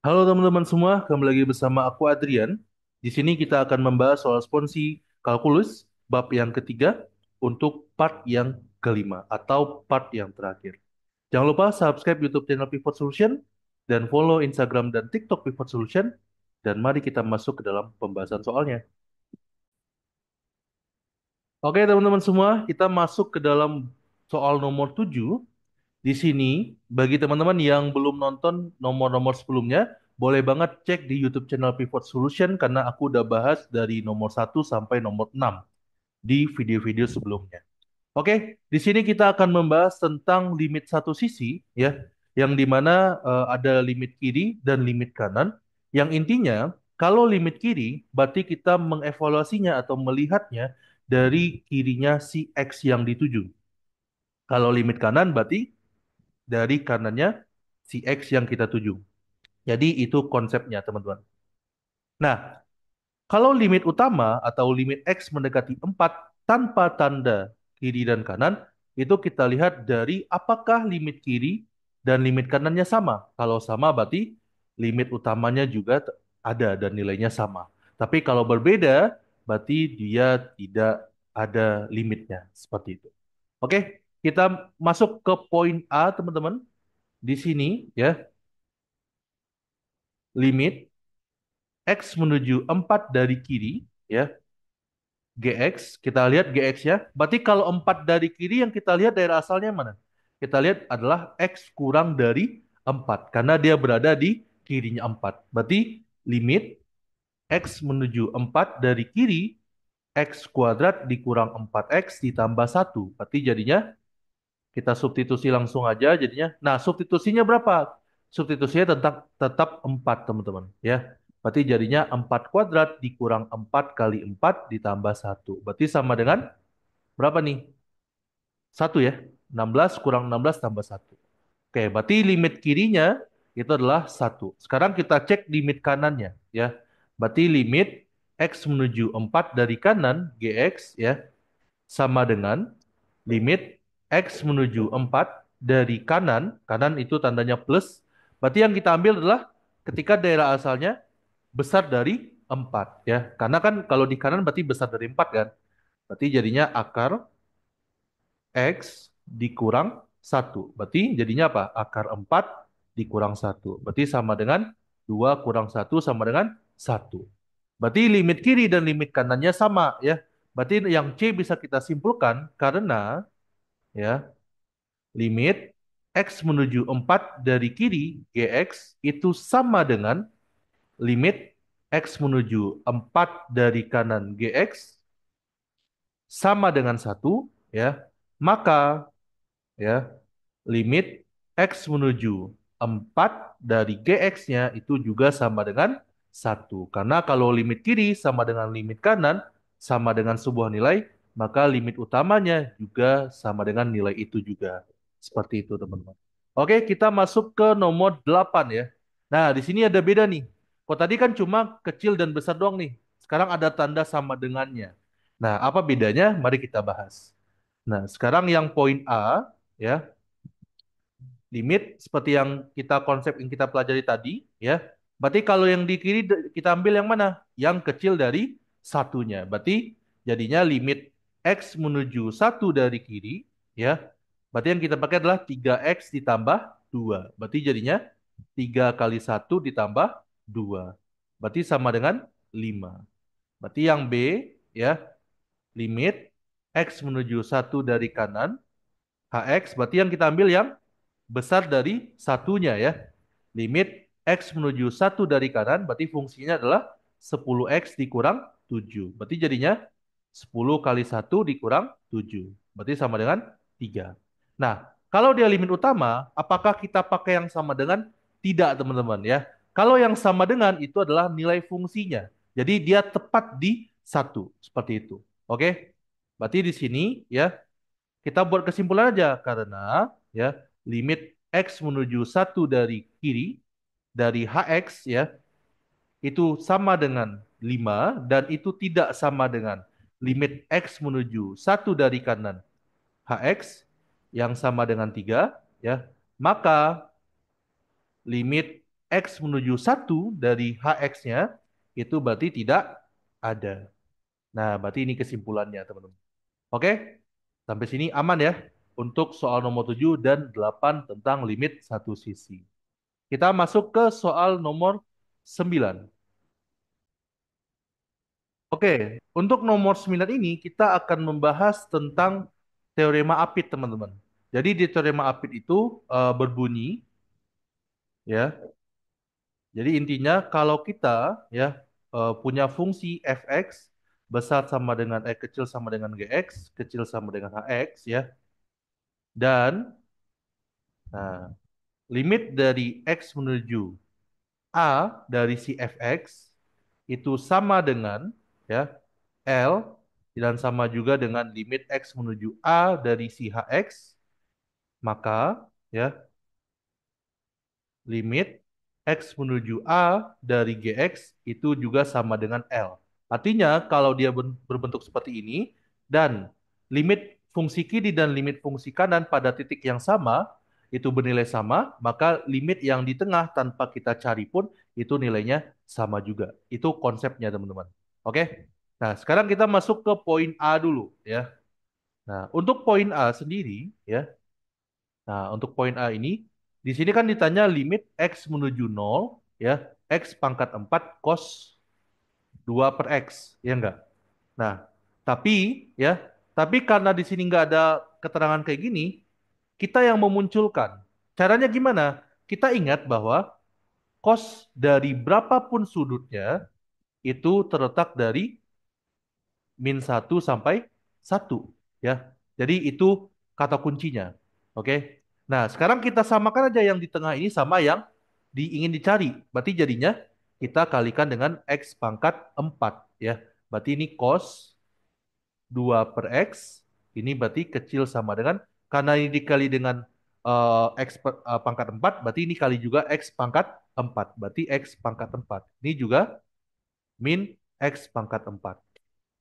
Halo teman-teman semua, kembali lagi bersama aku Adrian. Di sini kita akan membahas soal sponsi kalkulus bab yang ketiga untuk part yang kelima atau part yang terakhir. Jangan lupa subscribe YouTube channel Pivot Solution dan follow Instagram dan TikTok Pivot Solution. Dan mari kita masuk ke dalam pembahasan soalnya. Oke teman-teman semua, kita masuk ke dalam soal nomor 7. Di sini, bagi teman-teman yang belum nonton nomor-nomor sebelumnya, boleh banget cek di YouTube channel Pivot Solution karena aku udah bahas dari nomor 1 sampai nomor 6 di video-video sebelumnya. Oke, di sini kita akan membahas tentang limit satu sisi, ya, yang dimana ada limit kiri dan limit kanan, yang intinya kalau limit kiri, berarti kita mengevaluasinya atau melihatnya dari kirinya si X yang dituju. Kalau limit kanan berarti dari kanannya si X yang kita tuju. Jadi itu konsepnya, teman-teman. Nah, kalau limit utama atau limit X mendekati 4 tanpa tanda kiri dan kanan, itu kita lihat dari apakah limit kiri dan limit kanannya sama. Kalau sama berarti limit utamanya juga ada dan nilainya sama. Tapi kalau berbeda, berarti dia tidak ada limitnya. Seperti itu. Oke, kita masuk ke poin A, teman-teman. Di sini ya, limit X menuju 4 dari kiri, ya, GX, kita lihat GX ya. Berarti kalau 4 dari kiri yang kita lihat daerah asalnya mana? Kita lihat adalah X kurang dari 4, karena dia berada di kirinya 4. Berarti limit X menuju 4 dari kiri, X kuadrat dikurang 4X ditambah 1. Berarti jadinya kita substitusi langsung aja jadinya. Nah, substitusinya berapa? Substitusinya tetap 4, teman-teman. Ya. Berarti jadinya 4 kuadrat dikurang 4 kali 4 ditambah 1. Berarti sama dengan berapa nih? 1 ya. 16 kurang 16 tambah 1. Oke, berarti limit kirinya itu adalah 1. Sekarang kita cek limit kanannya. Ya. Berarti limit X menuju 4 dari kanan, GX ya, sama dengan limit X menuju 4 dari kanan, kanan itu tandanya plus, berarti yang kita ambil adalah ketika daerah asalnya besar dari 4 ya. Karena kan kalau di kanan berarti besar dari 4 kan. Berarti jadinya akar X dikurang 1. Berarti jadinya apa? Akar 4 dikurang 1. Berarti sama dengan 2 kurang 1 sama dengan 1. Berarti limit kiri dan limit kanannya sama ya. Berarti yang C bisa kita simpulkan karena ya limit X menuju 4 dari kiri GX itu sama dengan limit X menuju 4 dari kanan GX sama dengan 1 ya. Maka ya limit X menuju 4 dari GX-nya itu juga sama dengan 1. Karena kalau limit kiri sama dengan limit kanan sama dengan sebuah nilai, maka limit utamanya juga sama dengan nilai itu juga. Seperti itu, teman-teman. Oke, kita masuk ke nomor 8 ya. Nah, di sini ada beda nih. Kok tadi kan cuma kecil dan besar doang nih. Sekarang ada tanda sama dengannya. Nah, apa bedanya? Mari kita bahas. Nah, sekarang yang poin A, ya, limit seperti yang kita konsep yang kita pelajari tadi, ya. Berarti kalau yang di kiri kita ambil yang mana? Yang kecil dari satunya. Berarti jadinya limit X menuju 1 dari kiri, ya. Berarti yang kita pakai adalah 3X ditambah 2. Berarti jadinya 3 kali 1 ditambah 2. Berarti sama dengan 5. Berarti yang B, ya, limit X menuju 1 dari kanan, HX, berarti yang kita ambil yang besar dari satunya ya. Limit X menuju 1 dari kanan, berarti fungsinya adalah 10X dikurang 7. Berarti jadinya 10 kali 1 dikurang 7. Berarti sama dengan 3. Nah, kalau dia limit utama, apakah kita pakai yang sama dengan? Tidak, teman-teman ya. Kalau yang sama dengan itu adalah nilai fungsinya. Jadi dia tepat di 1. Seperti itu. Oke? Berarti di sini ya, kita buat kesimpulan aja karena ya limit X menuju 1 dari kiri dari HX ya itu sama dengan 5 dan itu tidak sama dengan limit X menuju 1 dari kanan HX yang sama dengan 3 ya. Maka limit X menuju 1 dari HX-nya, itu berarti tidak ada. Nah, berarti ini kesimpulannya, teman-teman. Oke? Sampai sini aman ya untuk soal nomor 7 dan 8 tentang limit satu sisi. Kita masuk ke soal nomor 9. Oke, untuk nomor 9 ini kita akan membahas tentang teorema Apit, teman-teman. Jadi di teorema Apit itu berbunyi ya. Jadi intinya kalau kita ya punya fungsi fx besar sama dengan kecil sama dengan gx, kecil sama dengan hx ya. Dan nah, limit dari x menuju a dari si fx itu sama dengan ya L dan sama juga dengan limit X menuju A dari si HX, maka ya limit X menuju A dari GX itu juga sama dengan L. Artinya kalau dia berbentuk seperti ini dan limit fungsi kiri dan limit fungsi kanan pada titik yang sama itu bernilai sama, maka limit yang di tengah tanpa kita cari pun itu nilainya sama juga. Itu konsepnya teman-teman. Oke? Nah, sekarang kita masuk ke poin A dulu ya. Nah, untuk poin A sendiri ya. Nah, untuk poin A ini di sini kan ditanya limit X menuju 0 ya, X pangkat 4 cos 2 per X, ya enggak? Nah, tapi ya, tapi karena di sini nggak ada keterangan kayak gini, kita yang memunculkan. Caranya gimana? Kita ingat bahwa cos dari berapapun sudutnya itu terletak dari -1 sampai 1 ya. Jadi itu kata kuncinya. Oke. Nah, sekarang kita samakan aja yang di tengah ini sama yang ingin dicari. Berarti jadinya kita kalikan dengan X pangkat 4 ya. Berarti ini cos 2 per X. Ini berarti kecil sama dengan karena ini dikali dengan pangkat 4 berarti ini kali juga X pangkat 4. Berarti X pangkat 4. Ini juga min X pangkat 4.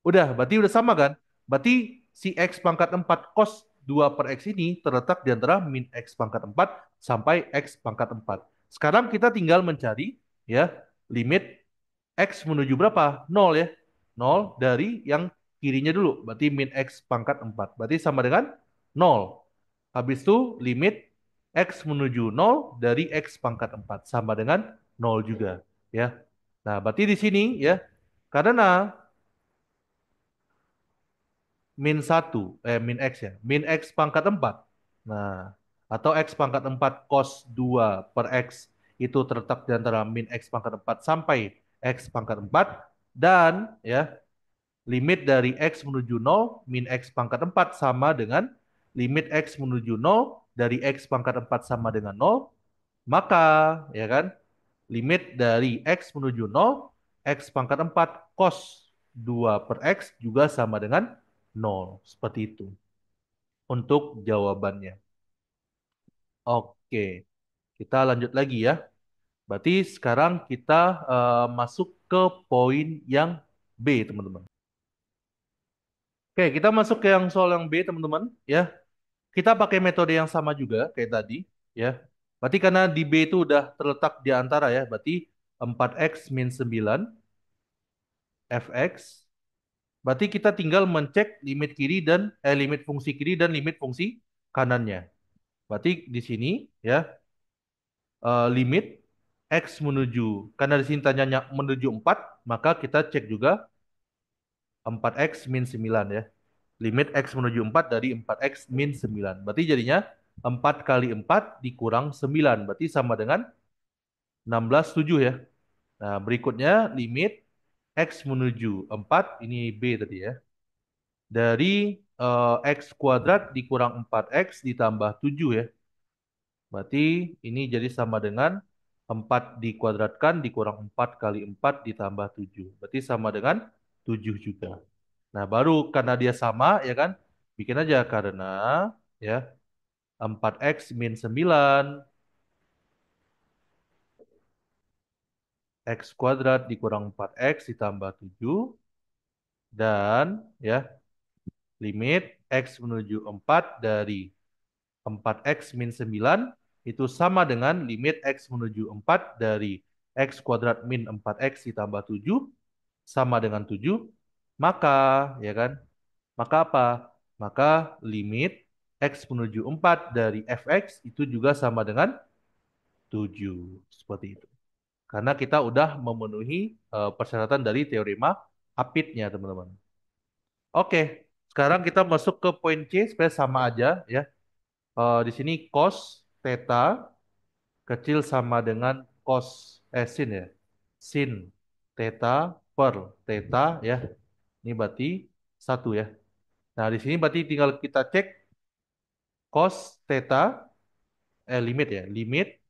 Udah, berarti udah sama kan? Berarti si X pangkat 4 cos 2 per X ini terletak di antara min X pangkat 4 sampai X pangkat 4. Sekarang kita tinggal mencari ya limit X menuju berapa? Nol ya. Nol dari yang kirinya dulu. Berarti min X pangkat 4. Berarti sama dengan nol. Habis itu limit X menuju nol dari X pangkat 4. Sama dengan nol juga. Ya. Nah, berarti di sini ya. Karena min X ya. Min X pangkat 4. Nah, atau X pangkat 4 cos 2 per X itu terletak di antara min X pangkat 4 sampai X pangkat 4 dan ya limit dari X menuju 0 min X pangkat 4 sama dengan limit X menuju 0 dari X pangkat 4 sama dengan 0, maka ya kan limit dari X menuju 0 X pangkat 4 cos 2 per X juga sama dengan 0. Seperti itu untuk jawabannya. Oke, kita lanjut lagi ya. Berarti sekarang kita masuk ke poin yang B, teman-teman. Oke, kita masuk ke yang soal yang B, teman-teman. Ya, kita pakai metode yang sama juga kayak tadi. Ya, berarti karena di B itu udah terletak di antara ya, berarti 4x min 9 fx. Berarti kita tinggal mencek limit kiri dan limit fungsi kiri dan limit fungsi kanannya. Berarti di sini ya limit X menuju, karena di sini tanyanya menuju 4 maka kita cek juga 4X min 9 ya. Limit X menuju 4 dari 4X min 9. Berarti jadinya 4 kali 4 dikurang 9. Berarti sama dengan 16,7 ya. Nah, berikutnya limit X menuju 4, ini B tadi ya. Dari X kuadrat dikurang 4X ditambah 7 ya. Berarti ini jadi sama dengan 4 dikuadratkan dikurang 4 kali 4 ditambah 7. Berarti sama dengan 7 juga. Nah, baru karena dia sama ya kan, bikin aja karena ya 4x min 9 x kuadrat dikurang 4x ditambah 7 dan ya limit x menuju 4 dari 4x min 9 itu sama dengan limit X menuju 4 dari X kuadrat min 4X ditambah 7 sama dengan 7, maka ya kan, maka apa? Maka limit X menuju 4 dari Fx itu juga sama dengan 7. Seperti itu. Karena kita udah memenuhi persyaratan dari teorema apitnya, teman-teman. Oke, sekarang kita masuk ke poin C supaya sama aja ya. Di sini cos theta kecil sama dengan sin ya. Sin theta per theta ya. Ini berarti satu ya. Nah, di sini berarti tinggal kita cek cos theta limit ya. Limit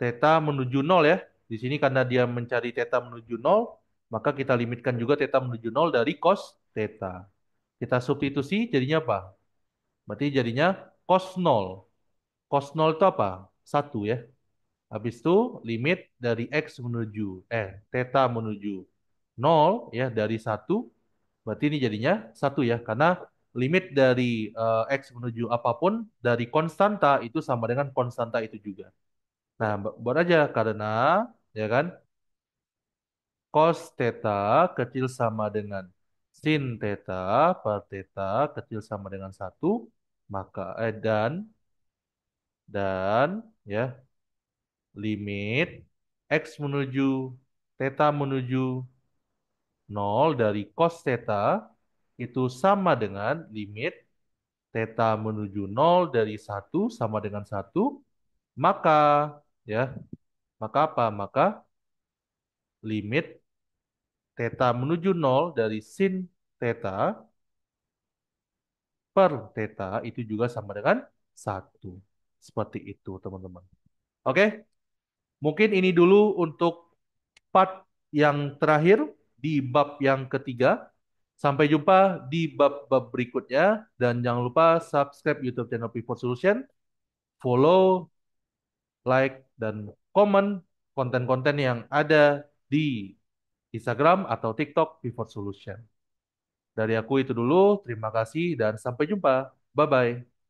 theta menuju nol ya. Di sini karena dia mencari theta menuju nol, maka kita limitkan juga theta menuju nol dari cos theta. Kita substitusi jadinya apa? Berarti jadinya cos nol. Cos nol itu apa? Satu ya. Habis itu limit dari X menuju, theta menuju nol ya dari satu. Berarti ini jadinya satu ya. Karena limit dari X menuju apapun dari konstanta itu sama dengan konstanta itu juga. Nah, buat aja karena ya kan cos theta kecil sama dengan sin theta per theta kecil sama dengan satu, maka dan ya limit x menuju theta menuju nol dari cos theta itu sama dengan limit theta menuju nol dari satu sama dengan satu, maka ya maka apa? Maka limit theta menuju nol dari sin theta per theta itu juga sama dengan satu. Seperti itu, teman-teman. Oke, mungkin ini dulu untuk part yang terakhir di bab yang ketiga. Sampai jumpa di bab-bab berikutnya. Dan jangan lupa subscribe YouTube channel Pivot Solution, follow, like, dan komen konten-konten yang ada di Instagram atau TikTok Pivot Solution. Dari aku itu dulu, terima kasih dan sampai jumpa. Bye-bye.